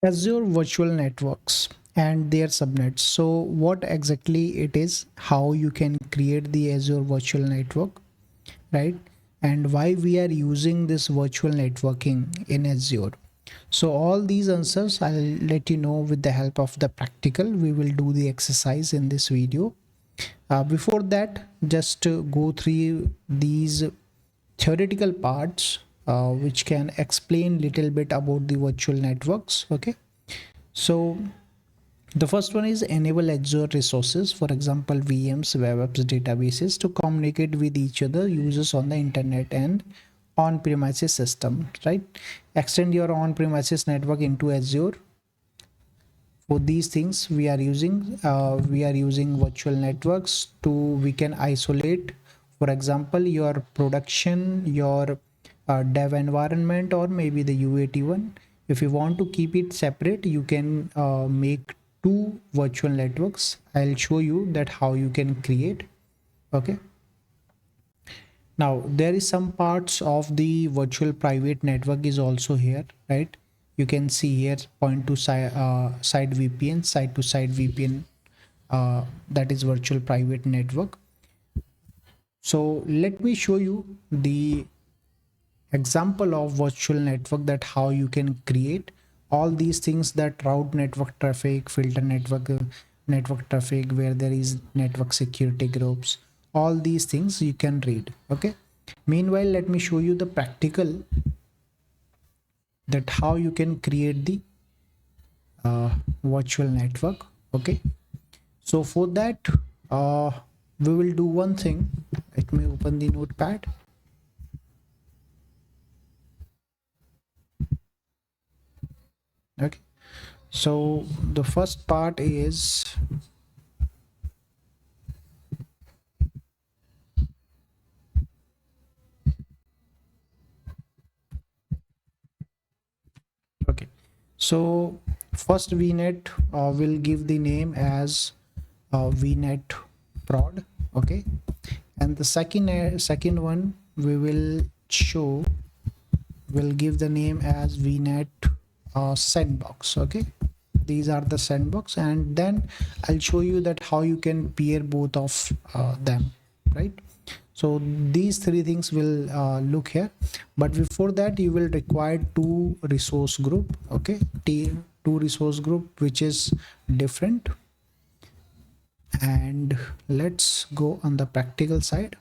Azure Virtual Networks and their subnets. So what exactly it is, how you can create the Azure Virtual Network, right? And why we are using this virtual networking in Azure. So all these answers I'll let you know with the help of the practical. We will do the exercise in this video. Before that, just go through these theoretical parts which can explain little bit about the virtual networks. Okay, so the first one is enable Azure resources, for example, VMs, web apps, databases to communicate with each other, users on the internet and on-premises system, right? Extend your on-premises network into Azure. For these things we are using virtual networks to we can isolate, for example, your production, your dev environment, or maybe the UAT one. If you want to keep it separate, you can make two virtual networks. I'll show you that how you can create. Okay, now there is some parts of the virtual private network is also here, right? You can see here point to side VPN, side to side VPN, that is virtual private network. So let me show you the example of virtual network, that how you can create all these things, that route network traffic, filter network traffic, where there is network security groups, all these things you can read. Okay, meanwhile let me show you the practical, that how you can create the virtual network. Okay, so for that uh, we will do one thing. Let me open the notepad. Okay, so the first part is, okay, so first VNet will give the name as VNet prod. Okay, and the second one we will show, will give the name as VNet Sandbox. Okay, these are the sandbox, and then I'll show you that how you can pair both of them, right? So these three things will look here, but before that you will require two resource group. Okay, two resource group which is different. And let's go on the practical side.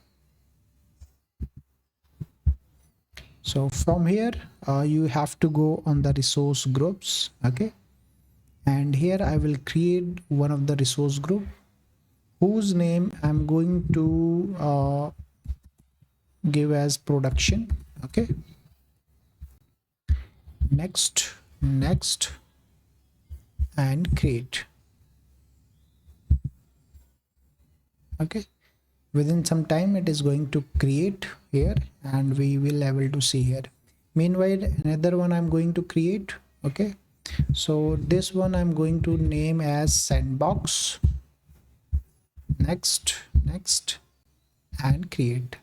So from here you have to go on the resource groups. Okay, and here I will create one of the resource group whose name I'm going to give as production. Okay, next and create. Okay, within some time it is going to create here, and we will able to see here. Meanwhile another one I'm going to create. Okay, so this one I'm going to name as Sandbox. Next and create.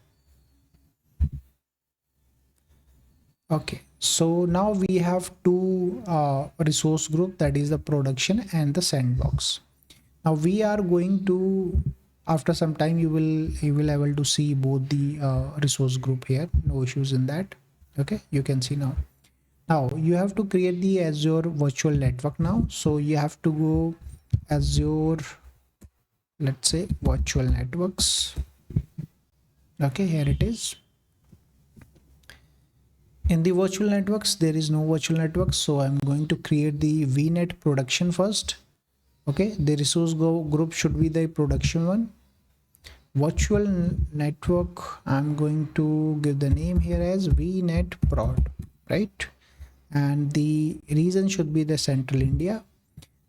Okay, so now we have two resource group, that is the production and the Sandbox. Now we are going to, after some time you will able to see both the resource group here, no issues in that. Okay, you can see now. Now you have to create the Azure Virtual Network now. So you have to go Azure, let's say Virtual Networks. Okay, here it is. In the virtual networks there is no virtual network, so I'm going to create the VNet production first. Okay, the resource group should be the production one. Virtual network, I'm going to give the name here as VNet prod, right? And the region should be the Central India.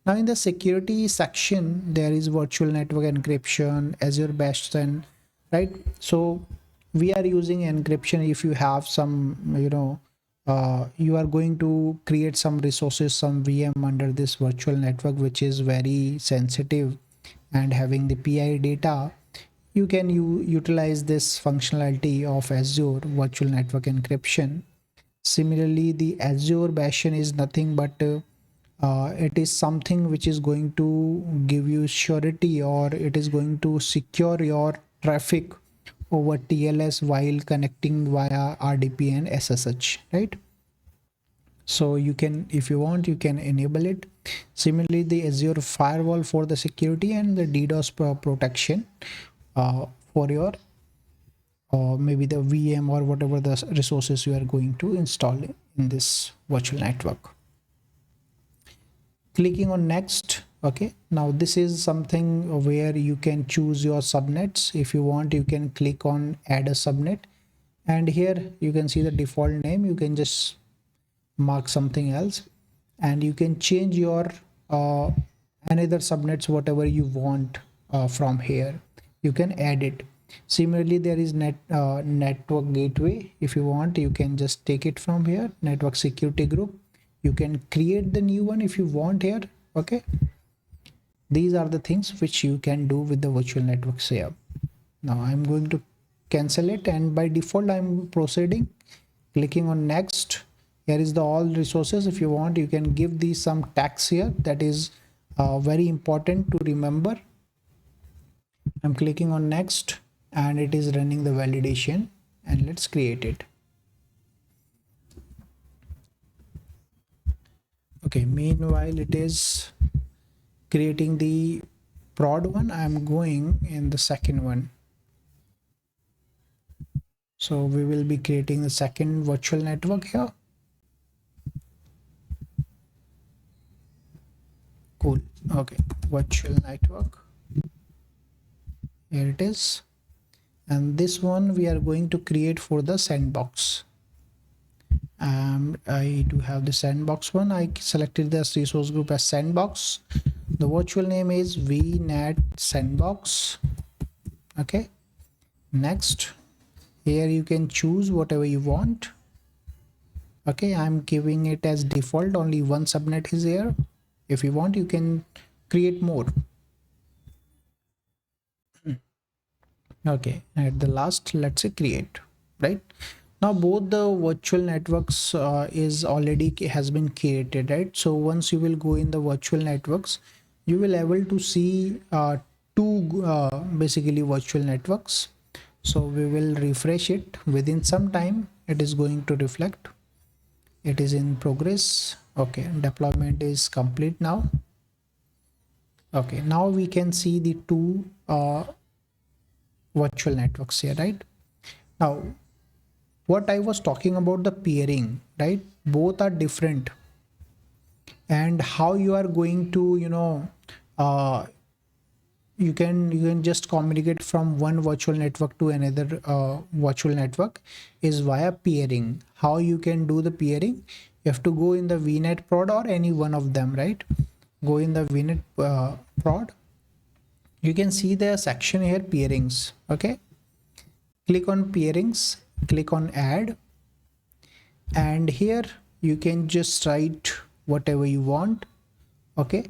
Now in the security section there is virtual network encryption, Azure Bastion, right? So we are using encryption. If you have some, you are going to create some resources, some VM under this virtual network which is very sensitive and having the PI data, you can utilize this functionality of Azure Virtual Network Encryption. Similarly, the Azure Bastion is nothing but it is something which is going to give you surety, or it is going to secure your traffic over TLS while connecting via RDP and SSH, right? So you can, if you want, you can enable it. Similarly, the Azure firewall for the security and the DDoS protection for your maybe the VM or whatever the resources you are going to install in this virtual network. Clicking on next. Okay, now this is something where you can choose your subnets. If you want, you can click on add a subnet, and here you can see the default name. You can just mark something else, and you can change your another subnets whatever you want from here. You can add it. Similarly, there is network gateway. If you want, you can just take it from here. Network security group, you can create the new one if you want here. Okay, these are the things which you can do with the virtual network setup. Now I'm going to cancel it, and by default I'm proceeding. Clicking on next. Here is the all resources. If you want, you can give these some tags here. That is very important to remember. I'm clicking on next, and it is running the validation, and let's create it. Okay, meanwhile it is creating the prod one. I'm going in the second one. So we will be creating the second virtual network here. Cool. Okay, virtual network. Here it is. And this one we are going to create for the sandbox. I do have the sandbox one. I selected this resource group as sandbox. The virtual name is VNet sandbox. Okay, next. Here you can choose whatever you want. Okay, I'm giving it as default. Only one subnet is here. If you want, you can create more. Okay, at the last, let's say create. Right now, both the virtual networks is already has been created, right? So once you will go in the virtual networks, you will able to see two basically virtual networks. So we will refresh it. Within some time it is going to reflect. It is in progress. Okay, deployment is complete now. Okay, now we can see the two virtual networks here, right? Now what I was talking about, the peering, right? Both are different, and how you are going to uh, you can just communicate from one virtual network to another virtual network is via peering. How you can do the peering? You have to go in the VNet prod or any one of them, right? Go in the VNet prod. You can see the section here, peerings. Okay, click on peerings, click on add, and here you can just write whatever you want. Okay,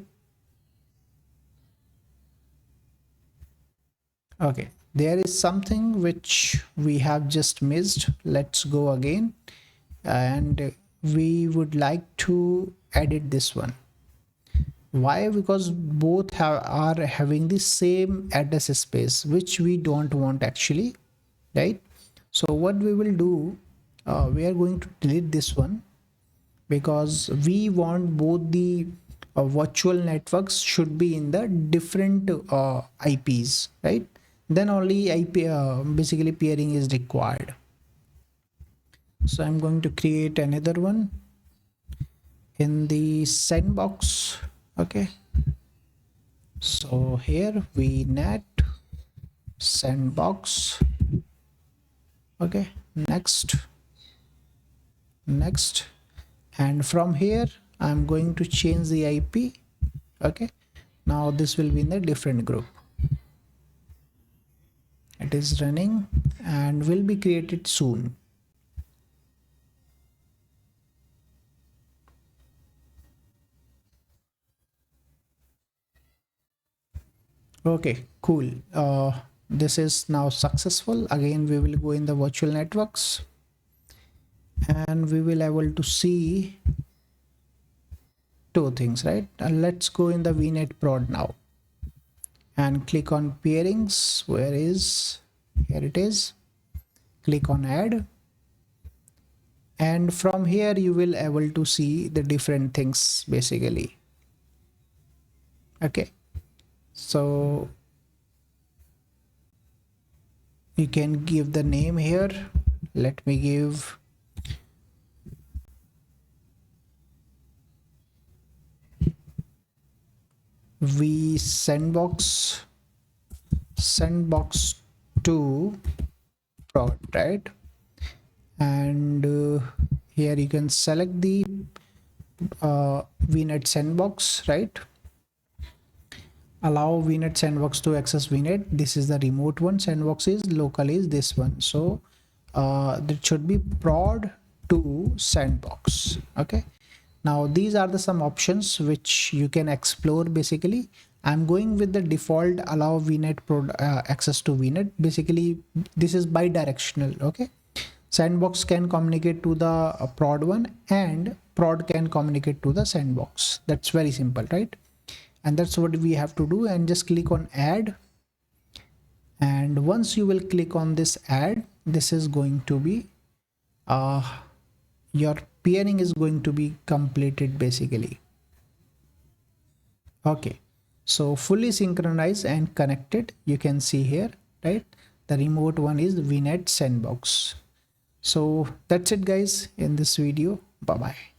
okay, there is something which we have just missed. Let's go again, and we would like to edit this one. Why? Because both are having the same address space, which we don't want actually, right? So what we will do, we are going to delete this one, because we want both the virtual networks should be in the different IPs, right? Then only IP basically peering is required. So I'm going to create another one in the sandbox. Okay, so here VNet sandbox. Okay, next, and from here I'm going to change the IP. Okay, now this will be in the different group. It is running and will be created soon. Okay, cool. This is now successful. Again, we will go in the virtual networks, and we will able to see two things, right? And let's go in the VNet prod now and click on pairings. Where is, here it is. Click on add, and from here you will able to see the different things basically. Okay, so you can give the name here. Let me give v sandbox 2 prod, right? And here you can select the VNet sandbox, right? Allow VNet sandbox to access VNet. This is the remote one. Sandbox is local, is this one. So that should be prod to sandbox. Okay, now these are the some options which you can explore basically. I'm going with the default allow VNet prod access to VNet. Basically this is bidirectional. Okay, sandbox can communicate to the prod one and prod can communicate to the sandbox. That's very simple, right? And that's what we have to do. And just click on add, and once you will click on this add, this is going to be your peering is going to be completed basically. Okay, so fully synchronized and connected, you can see here, right? The remote one is VNet sandbox. So that's it guys in this video. Bye bye.